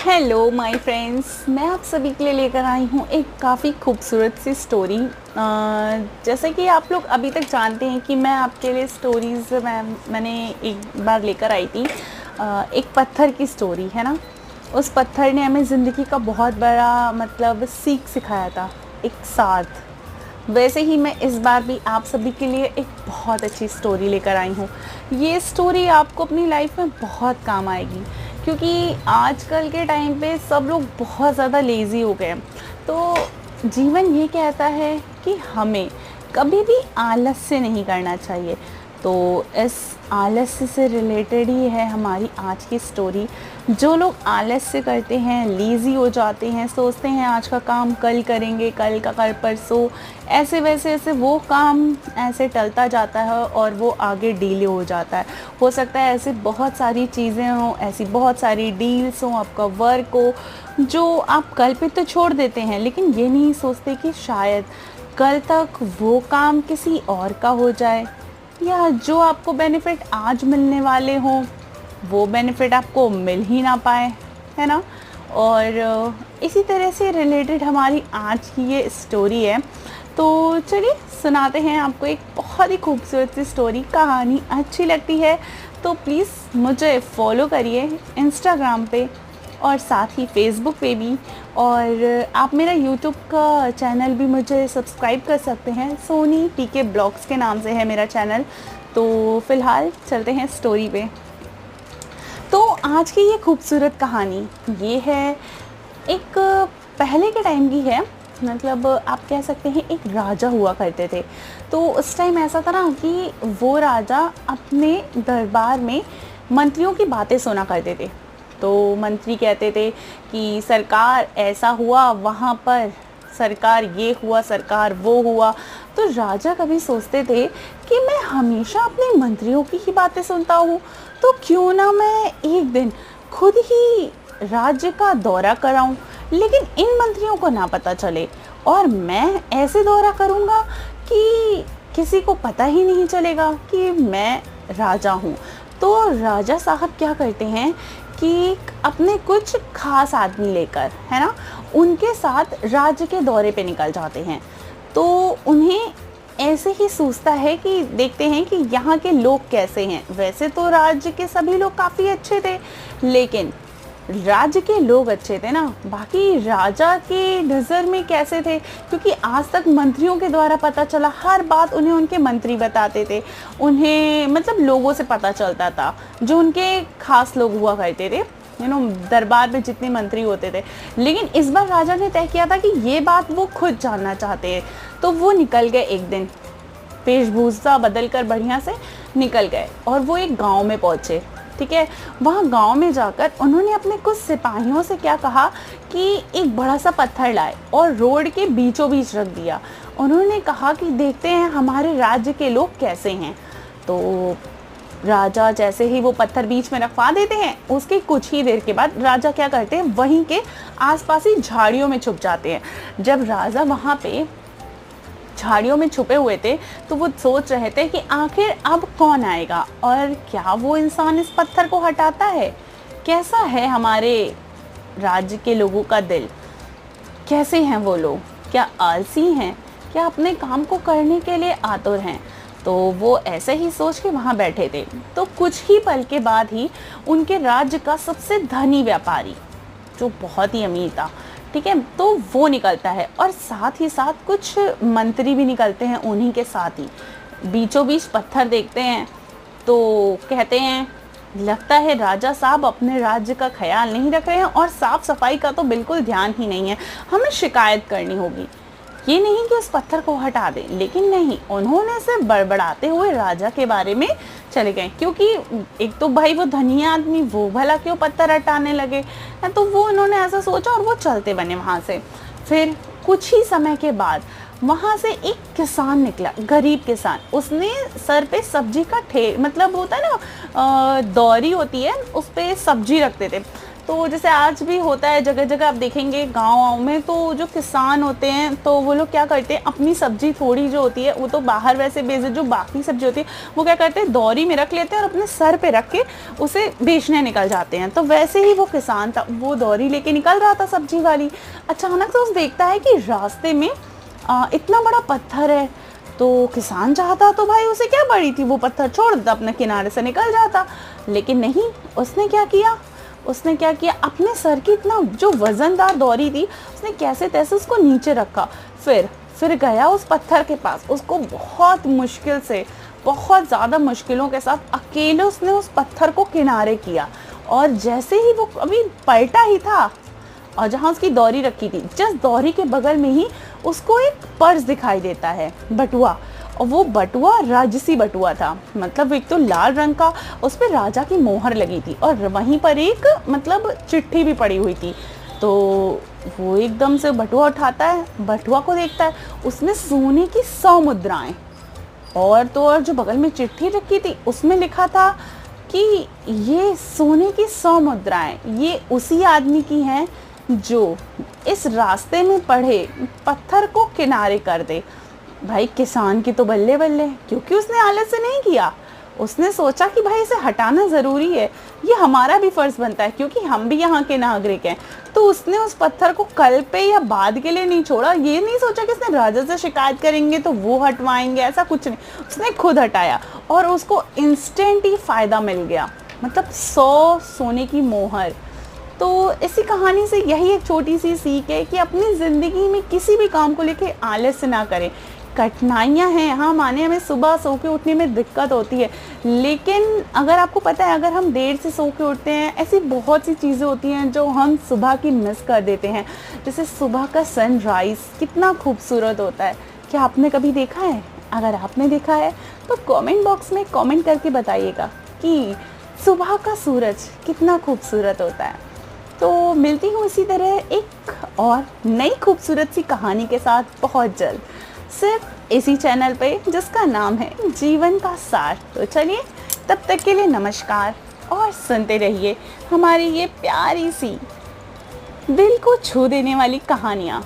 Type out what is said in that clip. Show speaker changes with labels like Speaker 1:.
Speaker 1: Hello my friends, मैं आप सभी के लिए लेकर आई हूँ एक काफ़ी खूबसूरत सी स्टोरी। जैसे कि आप लोग अभी तक जानते हैं कि मैं आपके लिए स्टोरीज़ मैंने एक बार लेकर आई थी। एक पत्थर की स्टोरी है ना। उस पत्थर ने हमें ज़िंदगी का बहुत बड़ा मतलब सीख सिखाया था, एक साथ। वैसे ही मैं इस बार भी आप सभी के लिए एक बहुत अच्छी स्टोरी लेकर आई हूँ। ये स्टोरी आपको अपनी लाइफ में बहुत काम आएगी, क्योंकि आजकल के टाइम पे सब लोग बहुत ज़्यादा लेज़ी हो गए हैं। तो जीवन ये कहता है कि हमें कभी भी आलस्य नहीं करना चाहिए। तो इस आलस्य से रिलेटेड ही है हमारी आज की स्टोरी। जो लोग आलस्य करते हैं, लेज़ी हो जाते हैं, सोचते हैं आज का काम कल करेंगे, कल का कल परसों, ऐसे वैसे ऐसे वो काम ऐसे टलता जाता है और वो आगे डिले हो जाता है। हो सकता है ऐसे बहुत सारी चीज़ें हों, ऐसी बहुत सारी डील्स हों, आपका वर्क हो, जो आप कल पे तो छोड़ देते हैं, लेकिन ये नहीं सोचते कि शायद कल तक वो काम किसी और का हो जाए, या जो आपको बेनिफिट आज मिलने वाले हों वो बेनिफिट आपको मिल ही ना पाए, है ना। और इसी तरह से रिलेटेड हमारी आज की ये स्टोरी है। तो चलिए सुनाते हैं आपको एक बहुत ही खूबसूरत सी स्टोरी। कहानी अच्छी लगती है तो प्लीज़ मुझे फॉलो करिए इंस्टाग्राम पे और साथ ही फेसबुक पे भी, और आप मेरा यूट्यूब का चैनल भी मुझे सब्सक्राइब कर सकते हैं। सोनी टीके ब्लॉग्स के नाम से है मेरा चैनल। तो फ़िलहाल चलते हैं स्टोरी पे। तो आज की ये खूबसूरत कहानी ये है, एक पहले के टाइम की है। मतलब आप कह सकते हैं एक राजा हुआ करते थे। तो उस टाइम ऐसा था ना कि वो राजा अपने दरबार में मंत्रियों की बातें सुना करते थे। तो मंत्री कहते थे कि सरकार ऐसा हुआ वहाँ पर, सरकार ये हुआ, सरकार वो हुआ। तो राजा कभी सोचते थे कि मैं हमेशा अपने मंत्रियों की ही बातें सुनता हूँ, तो क्यों ना मैं एक दिन खुद ही राज्य का दौरा कराऊं, लेकिन इन मंत्रियों को ना पता चले, और मैं ऐसे दौरा करूँगा कि किसी को पता ही नहीं चलेगा कि मैं राजा हूँ। तो राजा साहब क्या करते हैं कि अपने कुछ खास आदमी लेकर, है ना, उनके साथ राज्य के दौरे पे निकल जाते हैं। तो उन्हें ऐसे ही सोचता है कि देखते हैं कि यहाँ के लोग कैसे हैं। वैसे तो राज्य के सभी लोग काफ़ी अच्छे थे, लेकिन राज्य के लोग अच्छे थे ना, बाकी राजा के नज़र में कैसे थे, क्योंकि आज तक मंत्रियों के द्वारा पता चला, हर बात उन्हें उनके मंत्री बताते थे। उन्हें मतलब लोगों से पता चलता था, जो उनके खास लोग हुआ करते थे, दरबार में जितने मंत्री होते थे। लेकिन इस बार राजा ने तय किया था कि ये बात वो खुद जानना चाहते हैं। तो वो निकल गए एक दिन, वेशभूषा बदल कर बढ़िया से निकल गए, और वो एक गांव में पहुंचे। ठीक है, वहाँ गांव में जाकर उन्होंने अपने कुछ सिपाहियों से क्या कहा कि एक बड़ा सा पत्थर लाए और रोड के बीचों बीच रख दिया। उन्होंने कहा कि देखते हैं हमारे राज्य के लोग कैसे हैं। तो राजा जैसे ही वो पत्थर बीच में रखवा देते हैं, उसके कुछ ही देर के बाद राजा क्या करते हैं, वहीं के आसपास ही झाड़ियों में छुप जाते हैं। जब राजा वहाँ पे झाड़ियों में छुपे हुए थे, तो वो सोच रहे थे कि आखिर अब कौन आएगा और क्या वो इंसान इस पत्थर को हटाता है। कैसा है हमारे राज्य के लोगों का दिल, कैसे हैं वो लोग, क्या आलसी हैं, क्या अपने काम को करने के लिए आतुर हैं। तो वो ऐसे ही सोच के वहाँ बैठे थे। तो कुछ ही पल के बाद ही उनके राज्य का सबसे धनी व्यापारी, जो बहुत ही अमीर था, ठीक है, तो वो निकलता है, और साथ ही साथ कुछ मंत्री भी निकलते हैं उन्हीं के साथ ही। बीचों बीच पत्थर देखते हैं तो कहते हैं, लगता है राजा साहब अपने राज्य का ख्याल नहीं रख रहे हैं और साफ सफाई का तो बिल्कुल ध्यान ही नहीं है, हमें शिकायत करनी होगी। ये नहीं कि उस पत्थर को हटा दें, लेकिन नहीं, उन्होंने सिर्फ बड़बड़ाते हुए राजा के बारे में चले गए, क्योंकि एक तो भाई वो धनी आदमी, वो भला क्यों पत्थर हटाने लगे। तो वो उन्होंने ऐसा सोचा और वो चलते बने वहाँ से। फिर कुछ ही समय के बाद वहाँ से एक किसान निकला, गरीब किसान। उसने सर पे सब्जी का मतलब होता है ना, दौरी होती है, उस पर सब्जी रखते थे। तो जैसे आज भी होता है जगह जगह, आप देखेंगे गाँव में, तो जो किसान होते हैं तो वो लोग क्या करते हैं, अपनी सब्जी थोड़ी जो होती है वो तो बाहर वैसे बेच, जो बाकी सब्जी होती है वो क्या करते हैं, दौरी में रख लेते हैं और अपने सर पे रख के उसे बेचने निकल जाते हैं। तो वैसे ही वो किसान था, वो दौरी लेके निकल रहा था सब्जी वाली। अचानक से उस देखता है कि रास्ते में इतना बड़ा पत्थर है। तो किसान चाहता तो भाई उसे क्या बड़ी थी, वो पत्थर छोड़ देता, अपने किनारे से निकल जाता। लेकिन नहीं, उसने क्या किया, अपने सर की इतना जो वजनदार दौरी थी, उसने कैसे तैसे उसको नीचे रखा। फिर गया उस पत्थर के पास, उसको बहुत मुश्किल से, बहुत ज़्यादा मुश्किलों के साथ अकेले उसने उस पत्थर को किनारे किया। और जैसे ही वो अभी पलटा ही था, और जहाँ उसकी दौरी रखी थी, जस्ट दौरी के बगल में ही उसको एक पर्स दिखाई देता है, बटुआ। और वो बटुआ राजसी बटुआ था, मतलब एक तो लाल रंग का, उस पर राजा की मोहर लगी थी और वहीं पर एक मतलब चिट्ठी भी पड़ी हुई थी। तो वो एकदम से बटुआ उठाता है, बटुआ को देखता है, उसमें सोने की 100 मुद्राएं, और तो और जो बगल में चिट्ठी रखी थी उसमें लिखा था कि ये सोने की 100 मुद्राएं ये उसी आदमी की हैं जो इस रास्ते में पड़े पत्थर को किनारे कर दे। भाई किसान की तो बल्ले बल्ले, क्योंकि उसने आलस से नहीं किया, उसने सोचा कि भाई इसे हटाना ज़रूरी है, ये हमारा भी फ़र्ज़ बनता है क्योंकि हम भी यहाँ के नागरिक हैं। तो उसने उस पत्थर को कल पे या बाद के लिए नहीं छोड़ा, ये नहीं सोचा कि इसने राजा से शिकायत करेंगे तो वो हटवाएंगे, ऐसा कुछ नहीं, उसने खुद हटाया और उसको इंस्टेंट ही फ़ायदा मिल गया, मतलब 100 सोने की मोहर। तो इसी कहानी से यही एक छोटी सी सीख है कि अपनी ज़िंदगी में किसी भी काम को लेके आलस ना करें। कठिनाइयाँ हैं, हाँ माने, हमें सुबह सो के उठने में दिक्कत होती है, लेकिन अगर आपको पता है, अगर हम देर से सो के उठते हैं, ऐसी बहुत सी चीज़ें होती हैं जो हम सुबह की मिस कर देते हैं। जैसे सुबह का सनराइज़ कितना खूबसूरत होता है, क्या आपने कभी देखा है? अगर आपने देखा है तो कमेंट बॉक्स में कमेंट करके बताइएगा कि सुबह का सूरज कितना खूबसूरत होता है। तो मिलती हूँ इसी तरह एक और नई खूबसूरत सी कहानी के साथ बहुत जल्द, सिर्फ इसी चैनल पे जिसका नाम है जीवन का सार। तो चलिए, तब तक के लिए नमस्कार और सुनते रहिए हमारी ये प्यारी सी दिल को छू देने वाली कहानियाँ।